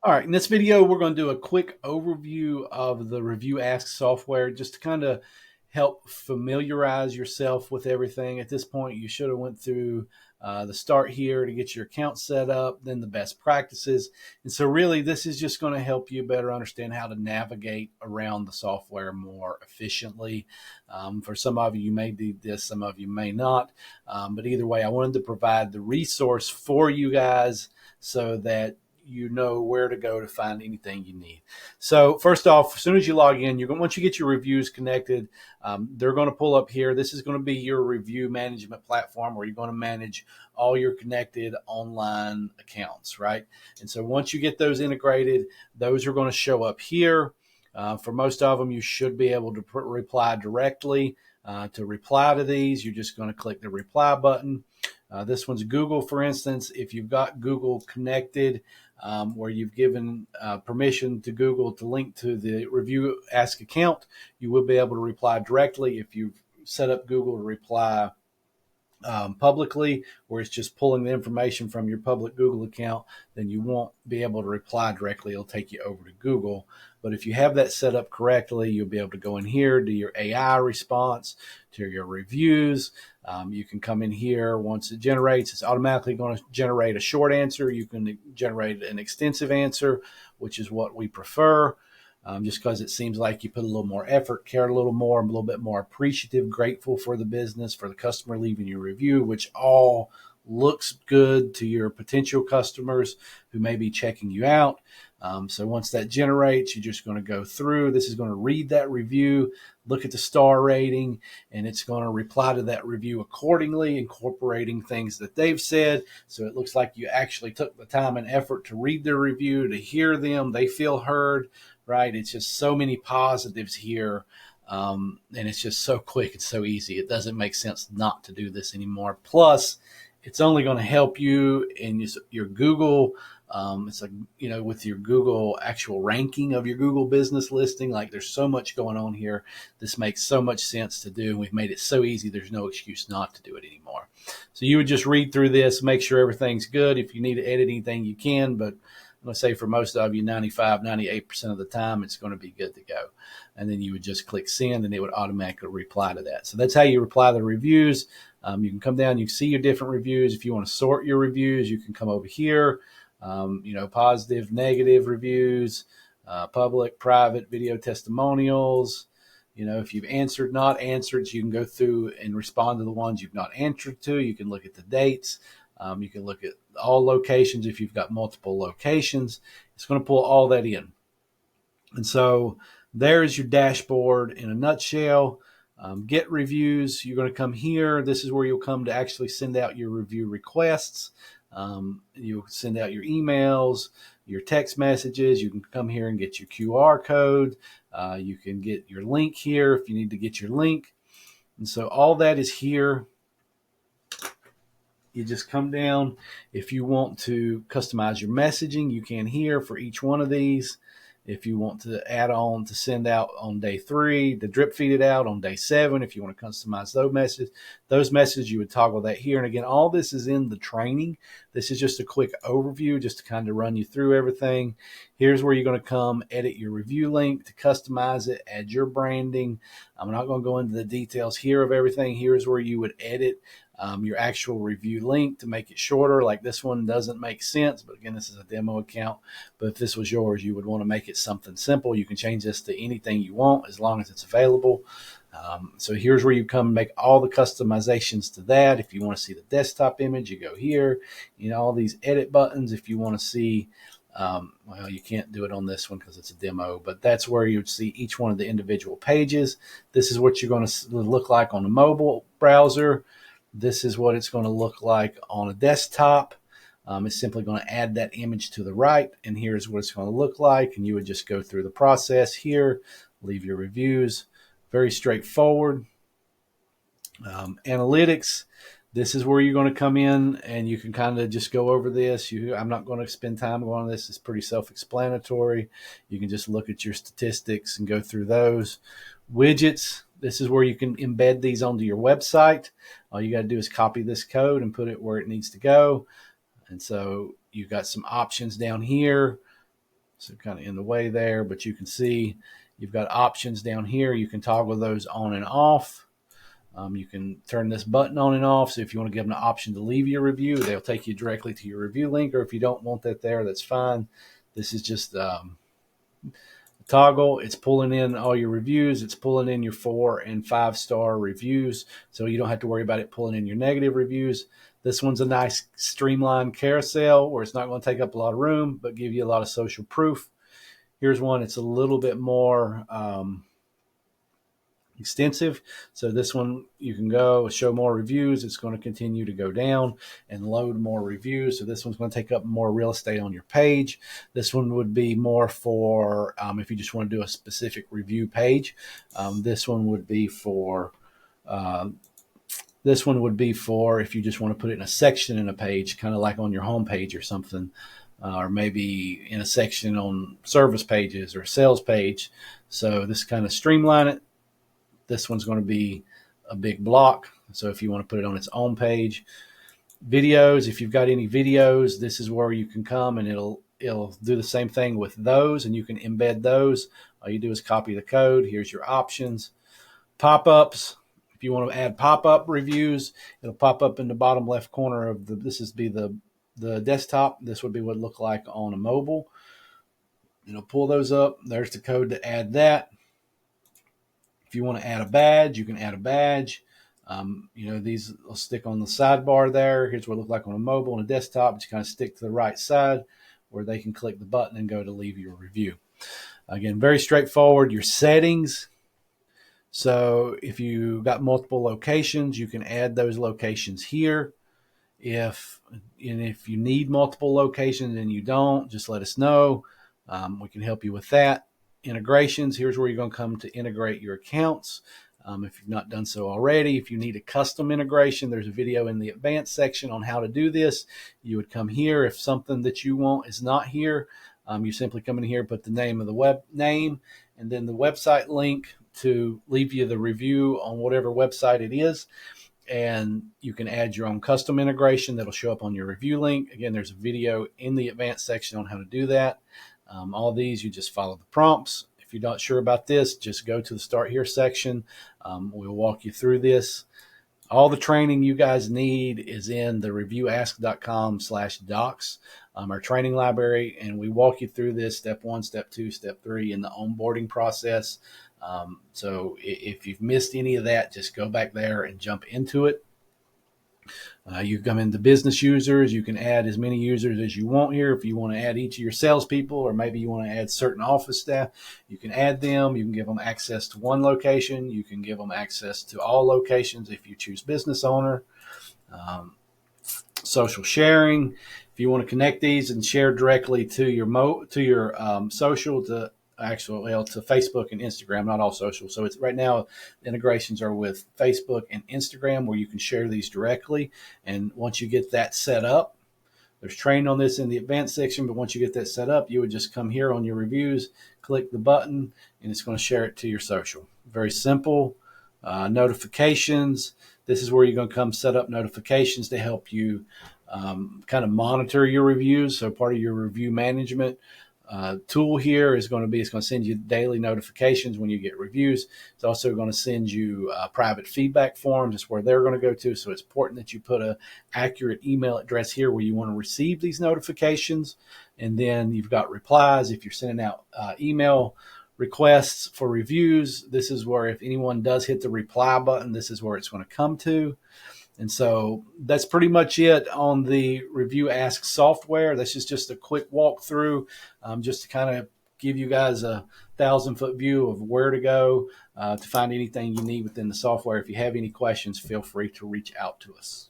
All right, in this video, we're going to do a quick overview of the RevuAsk software just to kind of help familiarize yourself with everything. At this point, you should have went through the start here to get your account set up, then the best practices. And so really, this is just going to help you better understand how to navigate around the software more efficiently. For some of you, you may need this, some of you may not. But either way, I wanted to provide the resource for you guys so that you know where to go to find anything you need. So first off, as soon as you log in, once you get your reviews connected, they're going to pull up here. This is going to be your review management platform where you're going to manage all your connected online accounts, right? And so once you get those integrated, those are going to show up here. For most of them, you should be able to reply directly. To reply to these, you're just going to click the reply button. This one's Google, for instance. If you've got Google connected, where you've given permission to Google to link to the RevuAsk account, you will be able to reply directly. If you've set up Google to reply publicly, where it's just pulling the information from your public Google account, then you won't be able to reply directly. It'll take you over to Google. But if you have that set up correctly, you'll be able to go in here, do your AI response to your reviews. You can come in here. Once it generates, it's automatically going to generate a short answer. You can generate an extensive answer, which is what we prefer. Just because it seems like you put a little more effort, cared a little more, a little bit more appreciative, grateful for the business, for the customer leaving your review, which all looks good to your potential customers who may be checking you out. So once that generates, you're just going to go through. This is going to read that review, look at the star rating, and it's going to reply to that review accordingly, incorporating things that they've said. So it looks like you actually took the time and effort to read their review, to hear them. They feel heard, right? It's just so many positives here. And it's just so quick and so easy. It doesn't make sense not to do this anymore. Plus, it's only going to help you in your Google. It's like, with your Google actual ranking of your Google business listing. Like, there's so much going on here. This makes so much sense to do. And we've made it so easy. There's no excuse not to do it anymore. So you would just read through this, make sure everything's good. If you need to edit anything, you can. But I'm going to say for most of you, 95, 98% of the time, it's going to be good to go. And then you would just click send, and it would automatically reply to that. So that's how you reply to the reviews. You can come down, you can see your different reviews. If you want to sort your reviews, you can come over here. Positive, negative reviews, public, private, video testimonials. If you've answered, not answered, so you can go through and respond to the ones you've not answered to. You can look at the dates. You can look at all locations. If you've got multiple locations, it's going to pull all that in. And so there's your dashboard in a nutshell. Get reviews. You're going to come here. This is where you'll come to actually send out your review requests. You'll send out your emails, your text messages. You can come here and get your QR code. You can get your link here if you need to get your link. And so all that is here. You just come down. If you want to customize your messaging, you can here for each one of these. If you want to add on to send out on day 3, to drip feed it out on day 7, if you want to customize those messages, you would toggle that here. And again, all this is in the training. This is just a quick overview just to kind of run you through everything. Here's where you're going to come edit your review link to customize it, add your branding. I'm not going to go into the details here of everything. Here's where you would edit your actual review link to make it shorter. Like this one doesn't make sense, but again, this is a demo account. But if this was yours, you would want to make it something simple. You can change this to anything you want as long as it's available. So here's where you come and make all the customizations to that. If you want to see the desktop image, you go here. All these edit buttons. If you want to see, well, you can't do it on this one because it's a demo, but that's where you would see each one of the individual pages. This is what you're going to look like on a mobile browser. This is what it's going to look like on a desktop. It's simply going to add that image to the right, and here's what it's going to look like. And you would just go through the process here, leave your reviews. Very straightforward. Analytics. This is where you're going to come in, and you can kind of just go over this. I'm not going to spend time going on this. It's pretty self-explanatory. You can just look at your statistics and go through those. Widgets. This is where you can embed these onto your website. All you got to do is copy this code and put it where it needs to go. And so you've got some options down here. So kind of in the way there, but you can see you've got options down here. You can toggle those on and off. You can turn this button on and off. So if you want to give them an option to leave your review, they'll take you directly to your review link. Or if you don't want that there, that's fine. This is just toggle. It's pulling in all your reviews. It's pulling in your 4 and 5-star reviews. So you don't have to worry about it pulling in your negative reviews. This one's a nice streamlined carousel where it's not going to take up a lot of room, but give you a lot of social proof. Here's one. It's a little bit more extensive. So this one, you can go show more reviews. It's going to continue to go down and load more reviews. So this one's going to take up more real estate on your page. This one would be more for if you just want to do a specific review page. This one would be for if you just want to put it in a section in a page, kind of like on your home page or something, or maybe in a section on service pages or sales page. So this kind of streamline it. This one's going to be a big block. So if you want to put it on its own page, videos, if you've got any videos, this is where you can come and it'll do the same thing with those, and you can embed those. All you do is copy the code. Here's your options. Pop-ups. If you want to add pop-up reviews, it'll pop up in the bottom left corner of this is the desktop. This would be what it look like on a mobile. It'll pull those up. There's the code to add that. If you want to add a badge, you can add a badge. These will stick on the sidebar there. Here's what it looks like on a mobile and a desktop. Just kind of stick to the right side where they can click the button and go to leave your review. Again, very straightforward. Your settings. So if you got multiple locations, you can add those locations here. If you need multiple locations and you don't, just let us know. We can help you with that. Integrations, here's where you're going to come to integrate your accounts. If you've not done so already, if you need a custom integration, there's a video in the advanced section on how to do this. You would come here. If something that you want is not here, you simply come in here, put the name of the web name, and then the website link to leave you the review on whatever website it is. And you can add your own custom integration that'll show up on your review link. Again, there's a video in the advanced section on how to do that. All these, you just follow the prompts. If you're not sure about this, just go to the Start Here section. We'll walk you through this. All the training you guys need is in the RevuAsk.com/docs, our training library, and we walk you through this step 1, step 2, step 3 in the onboarding process. So if you've missed any of that, just go back there and jump into it. You come into business users. You can add as many users as you want here. If you want to add each of your salespeople, or maybe you want to add certain office staff, you can add them. You can give them access to one location. You can give them access to all locations if you choose business owner. Social sharing. If you want to connect these and share directly to your social, to Facebook and Instagram, not all social. So it's right now the integrations are with Facebook and Instagram where you can share these directly. And once you get that set up, there's training on this in the advanced section, but once you get that set up, you would just come here on your reviews, click the button, and it's going to share it to your social. Very simple. Notifications. This is where you're going to come set up notifications to help you kind of monitor your reviews. So part of your review management tool here is going to be, it's going to send you daily notifications when you get reviews. It's also going to send you private feedback forms. It's where they're going to go to. So it's important that you put a accurate email address here where you want to receive these notifications. And then you've got replies. If you're sending out email requests for reviews, this is where if anyone does hit the reply button, this is where it's going to come to. And so that's pretty much it on the RevuAsk software. This is just a quick walkthrough, just to kind of give you guys a 1,000-foot view of where to go to find anything you need within the software. If you have any questions, feel free to reach out to us.